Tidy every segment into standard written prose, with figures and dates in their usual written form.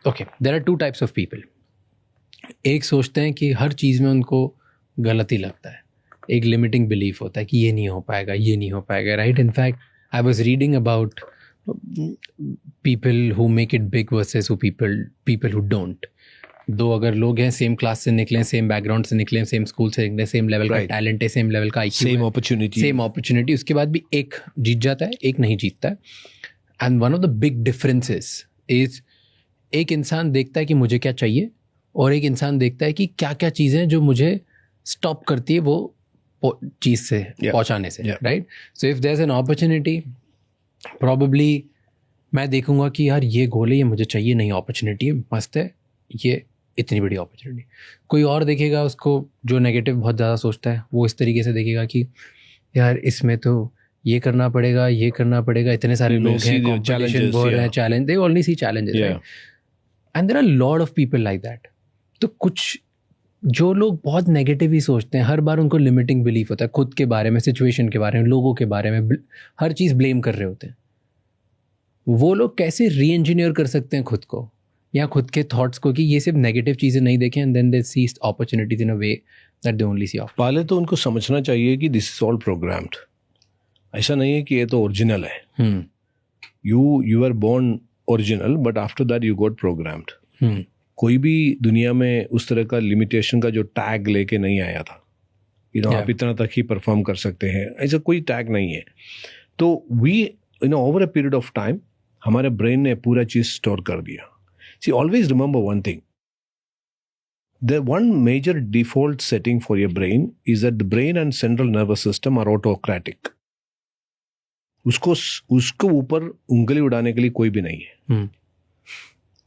Okay, there are two types of people. एक सोचते हैं कि हर चीज़ में उनको गलत ही लगता है, एक लिमिटिंग बिलीफ होता है कि ये नहीं हो पाएगा, ये नहीं हो पाएगा, right. In fact I was reading about people who make it big versus people who don't. दो अगर लोग हैं, सेम क्लास से निकले, सेम बैकग्राउंड से निकले, सेम स्कूल से निकले, सेम लेवल का टैलेंट है, सेम लेवल का IQ, सेम अपॉर्चुनिटी, उसके बाद भी एक जीत जाता है, एक नहीं जीतता है. And one of the big differences is एक इंसान देखता है कि मुझे क्या चाहिए, और एक इंसान देखता है कि क्या क्या चीज़ें जो मुझे स्टॉप करती है वो चीज़ से पहुंचाने से, right. So if there is an opportunity, probably मैं देखूंगा कि यार ये गोल है, ये मुझे चाहिए, नहीं अपॉर्चुनिटी है, मस्त है, ये इतनी बड़ी अपॉर्चुनिटी. कोई और देखेगा उसको जो नेगेटिव बहुत ज़्यादा सोचता है, वो इस तरीके से देखेगा कि यार इसमें तो ये करना पड़ेगा, ये करना पड़ेगा, इतने सारे लोग हैं, कॉम्पिटिशन बहुत है, challenge, they only see challenges, and there are lot of people like that. तो कुछ जो लोग बहुत नेगेटिव ही सोचते हैं, हर बार उनको लिमिटिंग बिलीफ होता है खुद के बारे में, सिचुएशन के बारे में, लोगों के बारे में, हर चीज़ ब्लेम कर रहे होते हैं. वो लोग कैसे री इंजीनियर कर सकते हैं खुद को या खुद के थॉट्स को कि ये सिर्फ नेगेटिव चीज़ें नहीं देखें, and then they see opportunities in a way that they only see off. पहले तो उनको समझना चाहिए कि दिस इज ऑल प्रोग्राम्ड. ऐसा नहीं है कि ये तो ओरिजिनल है. You are born original, but after that you got programmed. कोई भी दुनिया में उस तरह का लिमिटेशन का जो टैग लेके नहीं आया था, आप इतना तक ही परफॉर्म कर सकते हैं, ऐसा कोई टैग नहीं है. तो we over a period of time हमारे ब्रेन ने पूरा चीज स्टोर कर दिया. See always remember one thing, the one major default setting for your brain is that the brain and central nervous system are autocratic. उसको ऊपर उंगली उड़ाने के लिए कोई भी नहीं है.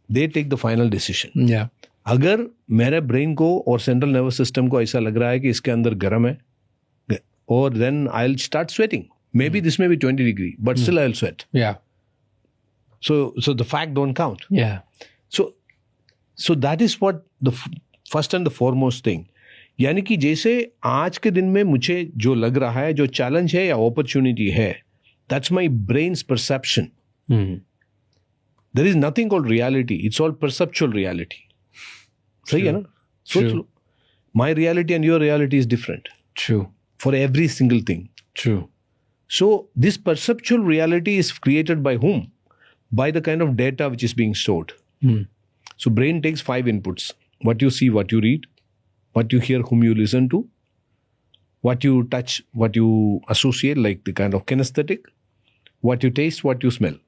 They take the final decision. अगर मेरे ब्रेन को और सेंट्रल नर्वस सिस्टम को ऐसा लग रहा है कि इसके अंदर गर्म है, और then I will start sweating. Maybe this may be 20 degree, but still I'll sweat. Yeah. So the fact don't count. Yeah. So that is what the first and the foremost thing. यानी कि जैसे आज के दिन में मुझे जो लग रहा है, जो चैलेंज है या अपॉर्चुनिटी है, that's my brain's perception. There is nothing called reality. It's all perceptual reality. सही है ना? सोच लो. My reality and your reality is different. True. For every single thing. True. So this perceptual reality is created by whom? By the kind of data which is being stored. So brain takes 5 inputs: what you see, what you read, what you hear, whom you listen to, what you touch, what you associate, like the kind of kinesthetic, what you taste, what you smell.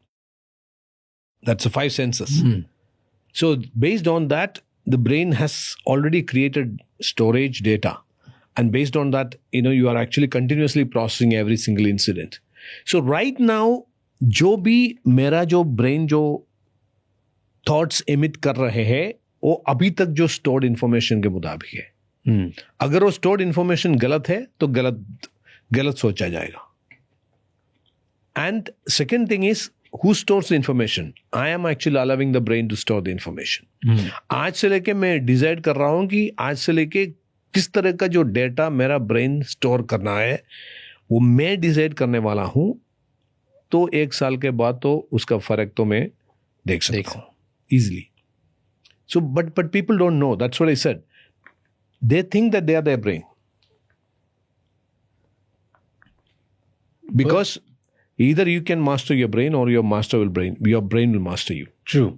That's the 5 senses. So based on that, the brain has already created storage data. And based on that, you are actually continuously processing every single incident. So right now, जो भी मेरा जो brain जो thoughts emit कर रहे हैं, वो अभी तक जो स्टोर्ड इंफॉर्मेशन के मुताबिक है. अगर वो स्टोर्ड इंफॉर्मेशन गलत है तो गलत सोचा जाएगा. And second thing is, who stores the information? I am actually allowing the brain to store the information. आज से लेके मैं डिसाइड कर रहा हूं कि आज से लेके किस तरह का जो डेटा मेरा ब्रेन स्टोर करना है, वो मैं डिसाइड करने वाला हूं. तो 1 साल के बाद तो उसका फर्क तो मैं देख सकता हूं easily. So but people don't know. That's what I said. They think that they are their brain, because either you can master your brain or your brain will master you. True.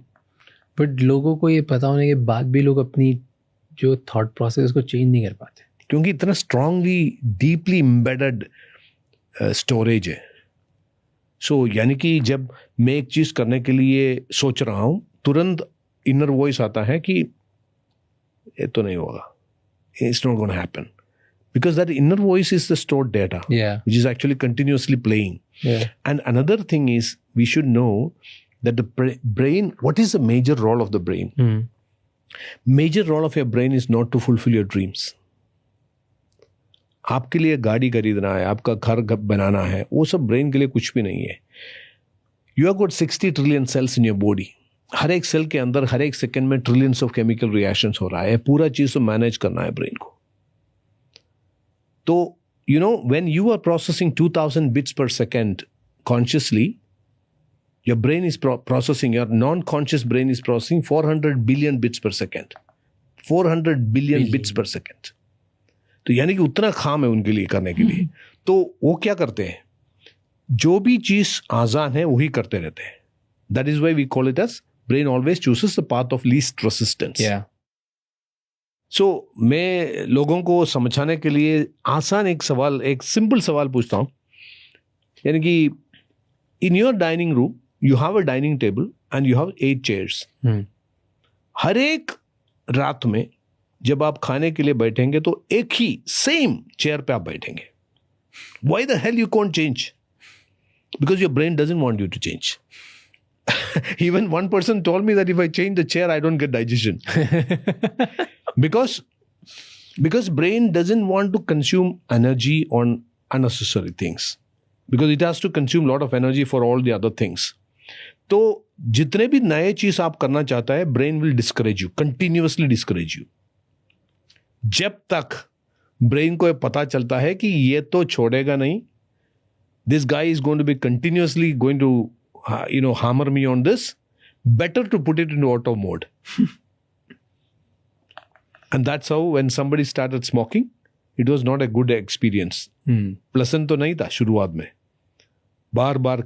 But लोगों को ये पता होने के बाद भी लोग अपनी जो थॉट प्रोसेस को चेंज नहीं कर पाते, क्योंकि इतना स्ट्रांगली डीपली एम्बेडेड स्टोरेज है. सो यानी कि जब मैं एक चीज करने के लिए सोच रहा हूं, तुरंत इनर वॉइस आता है कि ये तो नहीं होगा, it's not gonna happen, because that inner voice is the stored data, which is actually continuously playing. And another thing is, we should know that the brain, what is the major role of the brain? Major role of your brain is not to fulfill your dreams. आपके लिए गाड़ी खरीदना है, आपका घर बनाना है, वो सब ब्रेन के लिए कुछ भी नहीं है. You have got 60 trillion cells in your body. हर एक सेल के अंदर हर एक सेकेंड में ट्रिलियंस ऑफ केमिकल रिएक्शंस हो रहा है. पूरा चीज को मैनेज करना है ब्रेन को. तो when you are processing 2000 bits per second consciously, your brain is processing, your non-conscious brain is processing 400 billion bits per second. 400 billion bits per second. तो यानी कि उतना खाम है उनके लिए करने के लिए. तो वो क्या करते हैं, जो भी चीज आसान है वही करते रहते हैं. That is why we call it as brain always chooses the path of least resistance. Yeah. So मैं लोगों को समझाने के लिए आसान एक सिंपल सवाल पूछता हूँ. यानी कि in your dining room you have a dining table and you have 8 chairs. हर एक रात में जब आप खाने के लिए बैठेंगे तो एक ही सेम चेयर पे आप बैठेंगे. Why the hell you can't change? Because your brain doesn't want you to change. Even one person told me that if I change the chair I don't get digestion. because brain doesn't want to consume energy on unnecessary things. Because it has to consume a lot of energy for all the other things. तो जितने भी नए चीज आप करना चाहता है, brain will discourage you, continuously discourage you. जब तक ब्रेन को पता चलता है कि ये तो छोड़ेगा नहीं, this guy is going to be continuously going to hammer me on this, better to put it into auto mode. And that's how when somebody started smoking, it was not a good experience. प्लेसेंट तो नहीं था शुरुआत में. बार बार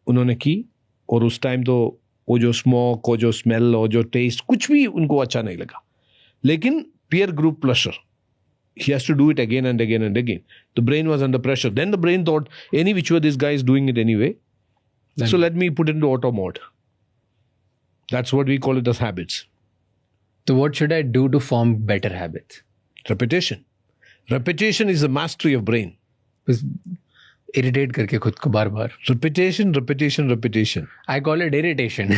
उन्होंने की और उस time तो वो जो स्मोक, वो जो स्मेल और जो टेस्ट कुछ भी उनको अच्छा नहीं लगा. लेकिन peer group pressure, he has to do it again and again and again. The brain was under pressure. Then the brain thought, any which way this guy is doing it anyway, so let me put it into auto mode. That's what we call it as habits. So what should I do to form better habits? Repetition. Repetition is the mastery of brain. Irritate करके खुद को बार बार. Repetition. I call it irritation.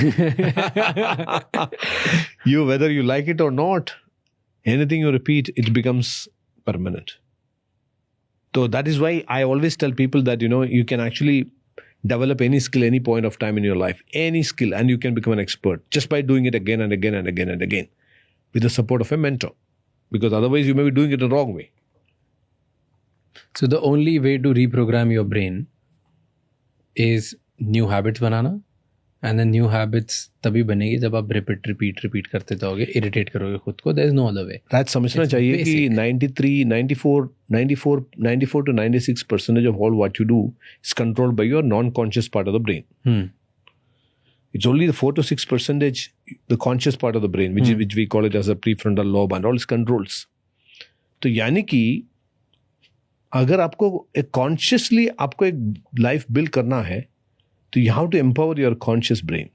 Whether you like it or not, anything you repeat, it becomes permanent. So that is why I always tell people that, you can actually develop any skill, any point of time in your life, any skill, and you can become an expert just by doing it again and again and again and again with the support of a mentor. Because otherwise you may be doing it the wrong way. So the only way to reprogram your brain is new habits banana, and then new habits तभी बनेगी जब आप repeat करते जाओगे, irritate करोगे खुद को. There is no other way. That समझना चाहिए कि 94 to 96% of all what you do is controlled by your non-conscious part of the brain. It's only the 4 to 6%, the conscious part of the brain, which we call it as a prefrontal lobe and all its controls. तो यानी कि अगर आपको एक consciously आपको एक life build करना है, तो you have to empower your conscious brain.